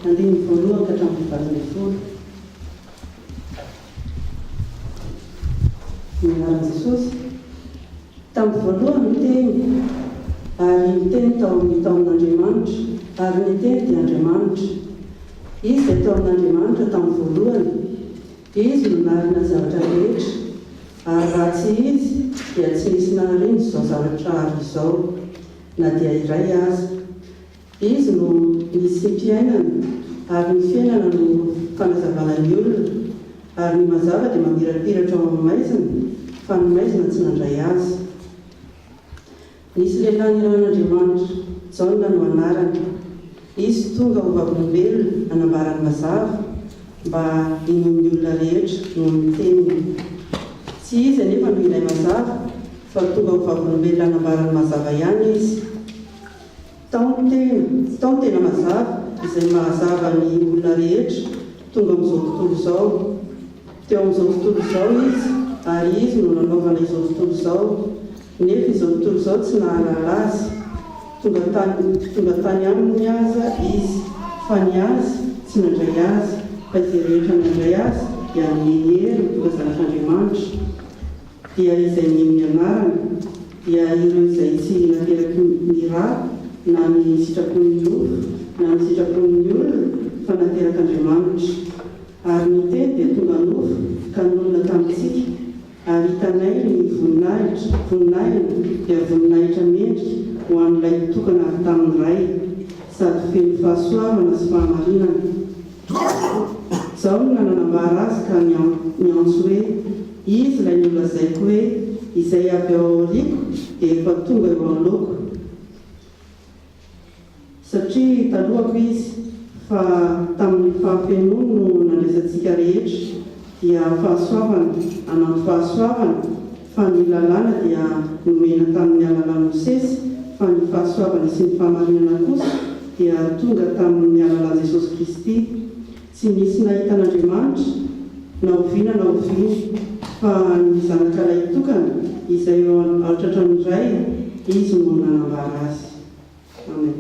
andiny voalohany ka hatramin'ny faharoa folo. Ny anaran'i Jesosy. Tamin'ny voalohany ny teny, ary ny teny tao amin'Andriamanitra, ary ny teny dia Andriamanitra. Izy dia tao amin'Andriamanitra tamin'ny voalohany. Izy no narina zavatra rehetra, ary raha tsy izy dia tsy misy nariny izao zavatra ary izao, na dia iray aza. Izy no nisy mpiainana, ary ny fiainana no fanazavana ny olona, ary ny mazava dia mamirapiratra ao amin'ny maizina, fa ny maizina tsy nandray azy. Nisy lehilahy niran'Andriamanitra, Jaona no anarany. Izy tonga ho vavolombelona hanambarany mazava mba inomin'ny olona rehetra no amin'ny teniny. Tsy izy anefa no ilay mazava, fa tonga ho vavolombelona hanambarany mazava ihany izy. Tao ny tena mazava izay mahazava ny olona rehetra tonga amin'izao tontolo izao. Teo amin'izao tontolo izao izy, ary izy no nanaovana izao tontolo izao. Nefa izao tontolo izao tsy nahalala azy. Tonga tany aminy aza izy, fa ny azy tsy nandray azy, fa izay rehetra nandray azy dia ny hery tonga zanak'Andriamanitra. Dia izay ny anarany dia ireo izay tsy nateraky ny rà na ny sitrapon'ny nofo na ny sitrapon'ny olona, fa naterak'Andriamanitra. Ary ny teny dia tonga nofo ka nonona tamintsika, ary hitanay ny voninahitra dia voninahitra mendrika ho an'ilay tokana avy tamin'ny ray, sady feno fahasoavana sy fahamarinana. Izao no nanambara azy ka miantso hoe, izy ilay nolazaiko hoe izay avy ao aoriako dia efa tonga eo anoloako. Satria talohako izy, fa tamin'ny fahafenoany no nandraisantsika rehetra dia fahasoavana, anampy fahasoavana, fa ny lalàna dia nomena tamin'ny alalan'i Mosesy, fa ny fahasoavana sy ny fahamarinana kosa dia tonga tamin'ny alalan'i Jesosy Kristy. Tsy nisy nahita an'Andriamanitra na oviana na oviana, fa ny zanak'ilay tokana izay ao an-tratran'ny ray, izy no nanambara azy. Amen.